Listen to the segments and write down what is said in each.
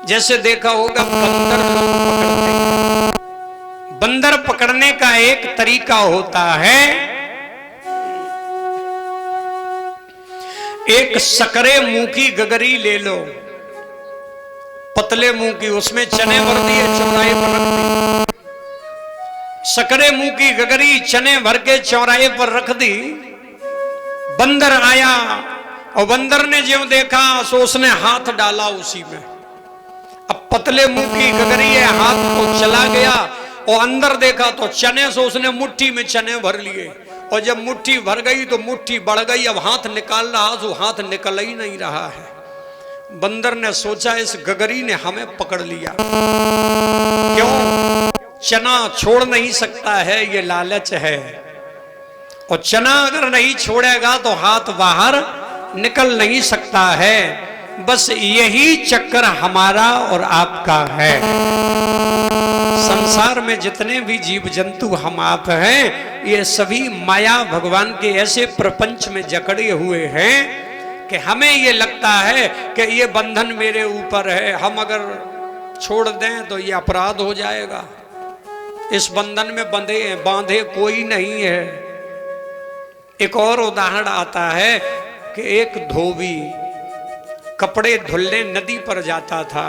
जैसे देखा होगा बंदर लोग पकड़ते हैं। बंदर पकड़ने का एक तरीका होता है, एक सकरे मुंह की गगरी ले लो, पतले मुंह की, उसमें चने भर दिए, चौराहे पर रख दी। सकरे मुंह की गगरी चने भर के चौराहे पर रख दी। बंदर आया और बंदर ने जो देखा सो उसने हाथ डाला उसी में। अब पतले मुंह की गगरी है, हाथ तो चला गया और अंदर देखा तो चने से उसने मुट्ठी में चने भर लिए। और जब मुट्ठी भर गई तो मुट्ठी बढ़ गई, अब हाथ निकाल रहा तो हाथ निकल ही नहीं रहा है। बंदर ने सोचा इस गगरी ने हमें पकड़ लिया। क्यों? चना छोड़ नहीं सकता है, ये लालच है। और चना अगर नहीं छोड़ेगा तो हाथ बाहर निकल नहीं सकता है। बस यही चक्कर हमारा और आपका है। संसार में जितने भी जीव जंतु हम आप हैं, ये सभी माया भगवान के ऐसे प्रपंच में जकड़े हुए हैं कि हमें ये लगता है कि ये बंधन मेरे ऊपर है, हम अगर छोड़ दें तो ये अपराध हो जाएगा। इस बंधन में बांधे कोई नहीं है। एक और उदाहरण आता है कि एक धोबी कपड़े धुलने नदी पर जाता था।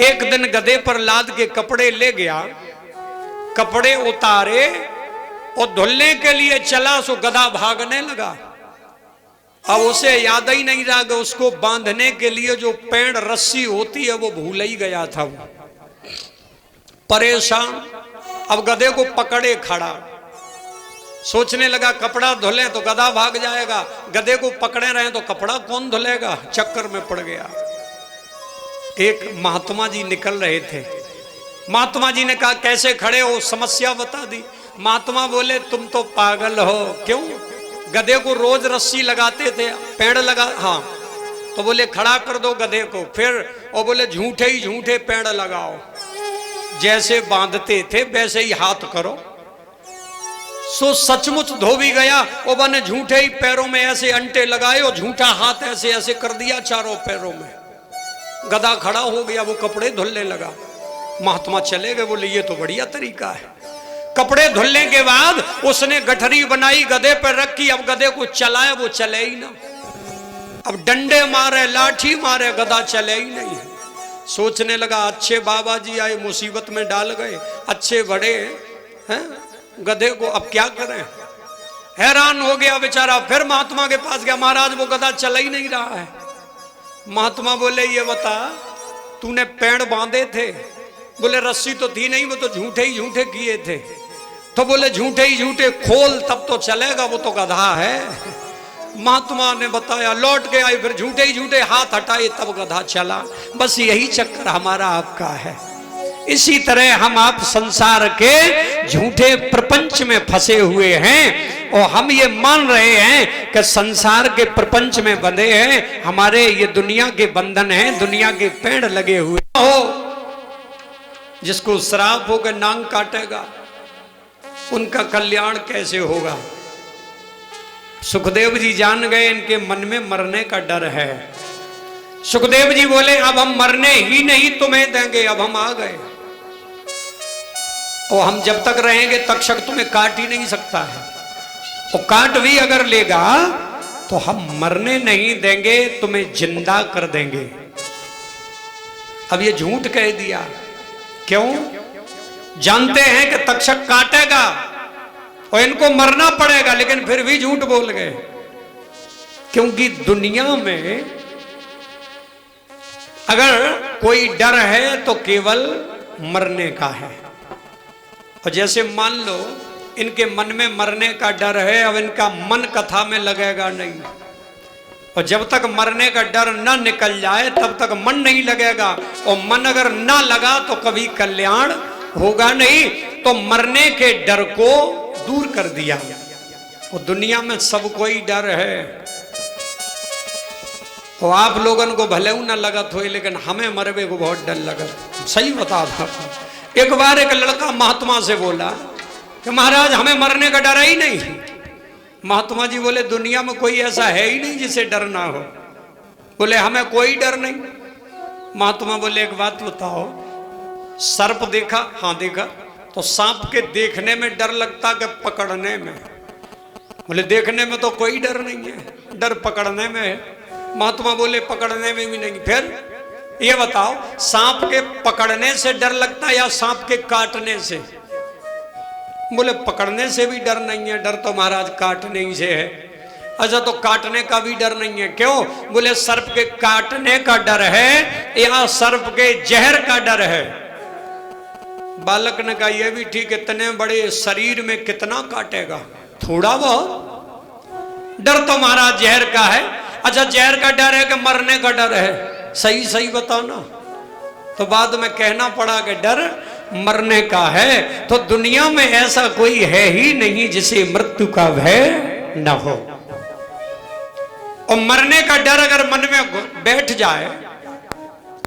एक दिन गधे पर लाद के कपड़े ले गया, कपड़े उतारे और धुलने के लिए चला सो गधा भागने लगा। अब उसे याद ही नहीं रहा कि उसको बांधने के लिए जो पेड़ रस्सी होती है वो भूल ही गया था। वो परेशान, अब गधे को पकड़े खड़ा, सोचने लगा कपड़ा धुले तो गधा भाग जाएगा, गधे को पकड़े रहे तो कपड़ा कौन धुलेगा, चक्कर में पड़ गया। एक महात्मा जी निकल रहे थे। महात्मा जी ने कहा कैसे खड़े हो, समस्या बता दी। महात्मा बोले तुम तो पागल हो। क्यों? गधे को रोज रस्सी लगाते थे, पेड़ लगा, हाँ, तो बोले खड़ा कर दो गधे को। फिर और बोले झूठे ही झूठे पेड़ लगाओ, जैसे बांधते थे वैसे ही हाथ करो। सो सचमुच धोबी गया, वो बने झूठे ही पैरों में ऐसे अंटे लगाए और झूठा हाथ ऐसे ऐसे कर दिया चारों पैरों में। गधा खड़ा हो गया, वो कपड़े धुलने लगा। महात्मा चले गए, बोले ये तो बढ़िया तरीका है। कपड़े धुलने के बाद उसने गठरी बनाई, गधे पर रखी। अब गधे को चलाए, वो चले ही ना। अब डंडे मारे, लाठी मारे, गधा चले ही नहीं। सोचने लगा अच्छे बाबा जी आए, मुसीबत में डाल गए, अच्छे बड़े हैं गधे को, अब क्या करें। हैरान हो गया बेचारा। फिर महात्मा के पास गया, महाराज वो गधा चला ही नहीं रहा है। महात्मा बोले ये बता तूने पेड़ बांधे थे? बोले रस्सी तो थी नहीं, वो तो झूठे ही झूठे किए थे। तो बोले झूठे ही झूठे खोल तब तो चलेगा, वो तो गधा है। महात्मा ने बताया, लौट के आई, फिर झूठे ही झूठे हाथ हटाए तब गधा चला। बस यही चक्कर हमारा आपका है। इसी तरह हम आप संसार के झूठे प्रपंच में फंसे हुए हैं और हम ये मान रहे हैं कि संसार के प्रपंच में बंधे हैं, हमारे ये दुनिया के बंधन हैं, दुनिया के पेड़ लगे हुए हो। जिसको श्राप होकर नांग काटेगा उनका कल्याण कैसे होगा। सुखदेव जी जान गए इनके मन में मरने का डर है। सुखदेव जी बोले अब हम मरने ही नहीं तुम्हें देंगे, अब हम आ गए और हम जब तक रहेंगे तक्षक तुम्हें काट ही नहीं सकता है। और काट भी अगर लेगा तो हम मरने नहीं देंगे, तुम्हें जिंदा कर देंगे। अब ये झूठ कह दिया। क्यों? जानते हैं कि तक्षक काटेगा और इनको मरना पड़ेगा, लेकिन फिर भी झूठ बोल गए। क्योंकि दुनिया में अगर कोई डर है तो केवल मरने का है। और जैसे मान लो इनके मन में मरने का डर है, अब इनका मन कथा में लगेगा नहीं। और जब तक मरने का डर न निकल जाए तब तक मन नहीं लगेगा, और मन अगर न लगा तो कभी कल्याण होगा नहीं। तो मरने के डर को दूर कर दिया। और दुनिया में सबको ही डर है। और आप लोगों को भले न लगत हो, लेकिन हमें मरवे को बहुत डर लगत। सही बता था। एक बार एक लड़का महात्मा से बोला कि महाराज हमें मरने का डर ही नहीं। महात्मा जी बोले दुनिया में कोई ऐसा है ही नहीं जिसे डर ना हो। बोले हमें कोई डर नहीं। महात्मा बोले एक बात बताओ, सर्प देखा? हाँ देखा। तो सांप के देखने में डर लगता कि पकड़ने में? बोले देखने में तो कोई डर नहीं है, डर पकड़ने में है। महात्मा बोले पकड़ने में भी नहीं। फिर ये बताओ, सांप के पकड़ने से डर लगता है या सांप के काटने से? बोले पकड़ने से भी डर नहीं है, डर तो महाराज काटने ही से है। अच्छा तो काटने का भी डर नहीं है, क्यों? बोले सर्प के काटने का डर है या सर्प के जहर का डर है? बालक ने कहा यह भी ठीक, इतने बड़े शरीर में कितना काटेगा, थोड़ा बहुत। डर तो महाराज जहर का है। अच्छा जहर का डर है कि मरने का डर है? सही सही बताओ ना। तो बाद में कहना पड़ा कि डर मरने का है। तो दुनिया में ऐसा कोई है ही नहीं जिसे मृत्यु का भय न हो। और मरने का डर अगर मन में बैठ जाए,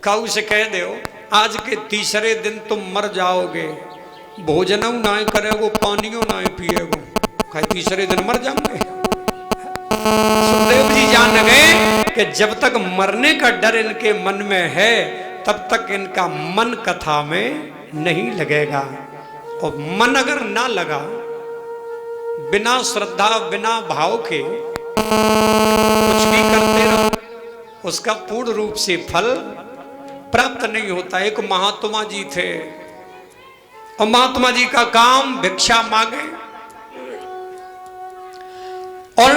काऊ से कह दो आज के तीसरे दिन तुम मर जाओगे, भोजन ना करेगो, पानियों ना पिएगो, कहीं तीसरे दिन मर जाओगे। सुखदेव जी जान गए कि जब तक मरने का डर इनके मन में है तब तक इनका मन कथा में नहीं लगेगा। और मन अगर ना लगा, बिना श्रद्धा बिना भाव के कुछ भी करते रहो, उसका पूर्ण रूप से फल प्राप्त नहीं होता। एक महात्मा जी थे और महात्मा जी का काम भिक्षा मांगे और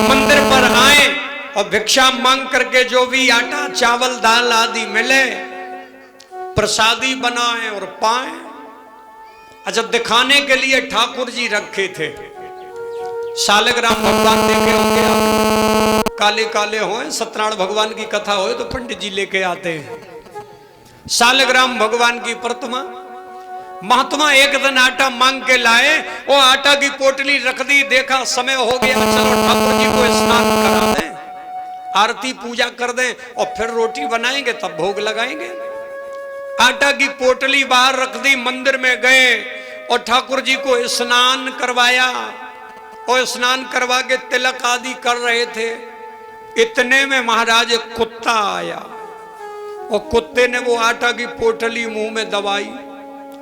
मंदिर पर आए और भिक्षा मांग करके जो भी आटा चावल दाल आदि मिले प्रसादी बनाए और पाए। अच्छा दिखाने के लिए ठाकुर जी रखे थे। शालिग्राम भगवान देखे होंगे आप, काले काले हो, सत्यनारायण भगवान की कथा हो तो पंडित जी लेके आते हैं शालिग्राम भगवान की प्रतिमा। महात्मा एक दिन आटा मांग के लाए, वो आटा की पोटली रख दी, देखा समय हो गया, चलो ठाकुर जी को स्नान करा दें, आरती पूजा कर दें और फिर रोटी बनाएंगे तब भोग लगाएंगे। आटा की पोटली बाहर रख दी, मंदिर में गए और ठाकुर जी को स्नान करवाया और स्नान करवा के तिलक आदि कर रहे थे। इतने में महाराज एक कुत्ता आया और कुत्ते ने वो आटा की पोटली मुंह में दबाई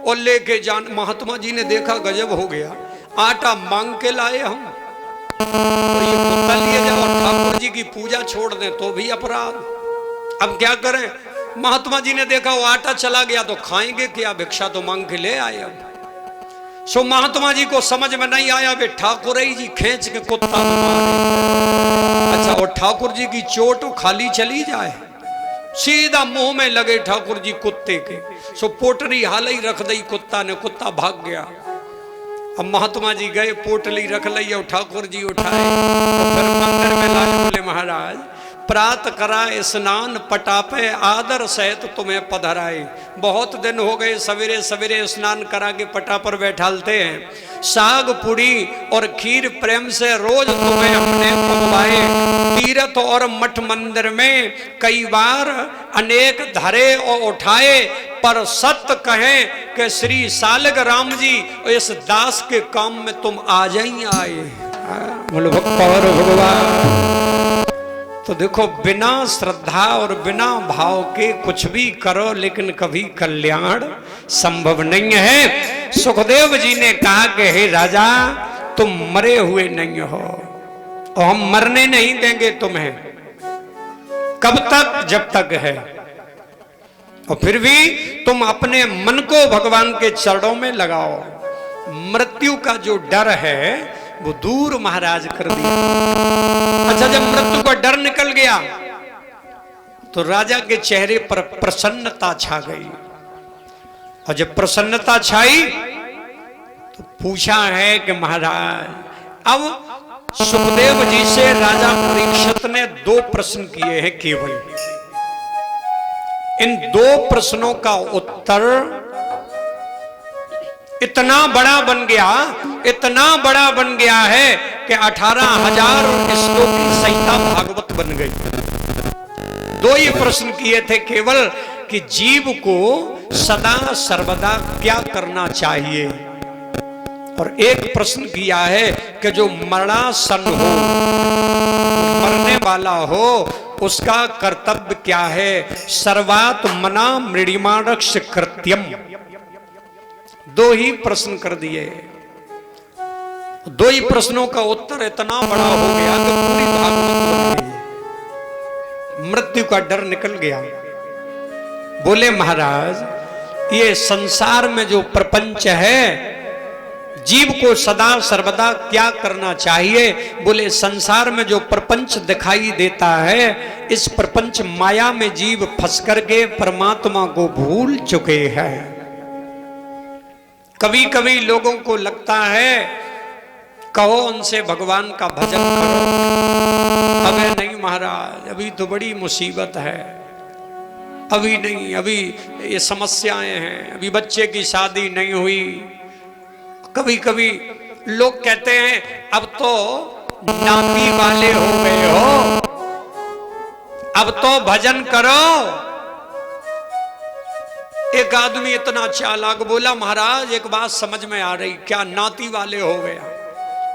और लेके जान। महात्मा जी ने देखा गजब हो गया, आटा मांग के लाए हम और ये कुत्ता लिए जाओ और ठाकुर जी की पूजा छोड़ दें तो भी अपराध। अब क्या करें? महात्मा जी ने देखा वो आटा चला गया तो खाएंगे क्या, भिक्षा तो मांग के ले आए। अब सो महात्मा जी को समझ में नहीं आया, वे ठाकुर जी खींच के कुत्ता में मारे। अच्छा और ठाकुर जी की चोट खाली चली जाए, सीधा मुंह में लगे ठाकुर जी कुत्ते के। सो पोटली हाल ही रख दी कुत्ता ने, कुत्ता भाग गया। अब महात्मा जी गए, पोटली रख ली और ठाकुर जी उठाए तो फिर मंदिर में लाए। बोले महाराज प्रात करा स्नान पटापे आदर सहित तुम्हें पधराए। बहुत दिन हो गए, सवेरे सवेरे स्नान करा के पटा पर बैठालते हैं। साग पुड़ी और खीर प्रेम से रोज तुम्हें हमने पकवाए। तीर्थ और मठ मंदिर में कई बार अनेक धरे और उठाए, पर सत्य कहें कि श्री शालिग्राम जी इस दास के काम में तुम आज ही आए। बोलो भगवान। तो देखो बिना श्रद्धा और बिना भाव के कुछ भी करो लेकिन कभी कल्याण संभव नहीं है। सुखदेव जी ने कहा कि हे राजा तुम मरे हुए नहीं हो और हम मरने नहीं देंगे तुम्हें। कब तक? जब तक है। और फिर भी तुम अपने मन को भगवान के चरणों में लगाओ। मृत्यु का जो डर है वो दूर महाराज कर दिया। अच्छा जब मृत्यु का डर निकल गया तो राजा के चेहरे पर प्रसन्नता छा गई। और जब प्रसन्नता छाई तो पूछा है कि महाराज अब सुखदेव जी से राजा परीक्षित ने 2 प्रश्न किए हैं केवल। इन 2 प्रश्नों का उत्तर इतना बड़ा बन गया, इतना बड़ा बन गया है कि 18,000 श्लोक की संहिता भागवत बन गई। 2 ही प्रश्न किए थे केवल कि जीव को सदा सर्वदा क्या करना चाहिए, और एक प्रश्न किया है कि जो मरणासन हो, मरने वाला हो, उसका कर्तव्य क्या है? सर्वात्मना मृणिमाणक्ष कृत्यम। दो ही प्रश्न कर दिए, दो ही प्रश्नों का उत्तर इतना बड़ा हो गया कि पूरी भागवत बन गई। मृत्यु का डर निकल गया। बोले महाराज, ये संसार में जो प्रपंच है, जीव को सदा सर्वदा क्या करना चाहिए? बोले संसार में जो प्रपंच दिखाई देता है, इस प्रपंच माया में जीव फंस करके परमात्मा को भूल चुके हैं। कभी कभी लोगों को लगता है कहो उनसे भगवान का भजन करो। अबे नहीं महाराज, अभी तो बड़ी मुसीबत है, अभी नहीं, अभी ये समस्याएं हैं, अभी बच्चे की शादी नहीं हुई। कभी कभी लोग कहते हैं अब तो नाती वाले हो गए हो, अब तो भजन करो। एक आदमी इतना चालाक बोला, महाराज एक बात समझ में आ रही, क्या नाती वाले हो गया?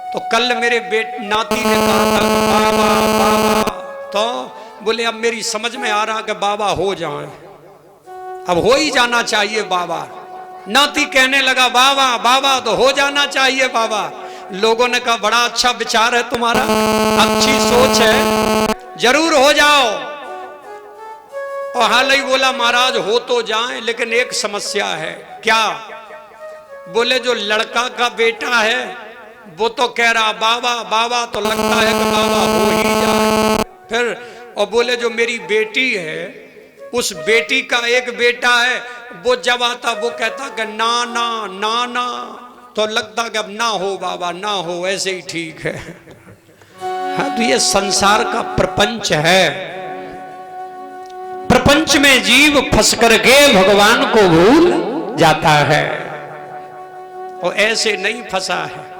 तो कल मेरे नाती ने कहा था बाबा बाबा, तो बोले अब मेरी समझ में आ रहा कि बाबा हो जाए, अब हो ही जाना चाहिए बाबा। नाती कहने लगा बाबा बाबा, तो हो जाना चाहिए बाबा। लोगों ने कहा बड़ा अच्छा विचार है तुम्हारा, अच्छी सोच है, जरूर हो जाओ। और हाल ही बोला महाराज हो तो जाए, लेकिन एक समस्या है। क्या? बोले जो लड़का का बेटा है वो तो कह रहा बाबा बाबा, तो लगता है कि बाबा हो ही जाए। फिर और बोले जो मेरी बेटी है, उस बेटी का एक बेटा है, वो जब आता वो कहता कि नाना नाना, तो लगता कि अब ना हो बाबा ना हो, ऐसे ही ठीक है। हाँ, तो ये संसार का प्रपंच है। प्रपंच में जीव फंस करके भगवान को भूल जाता है, और ऐसे नहीं फंसा है।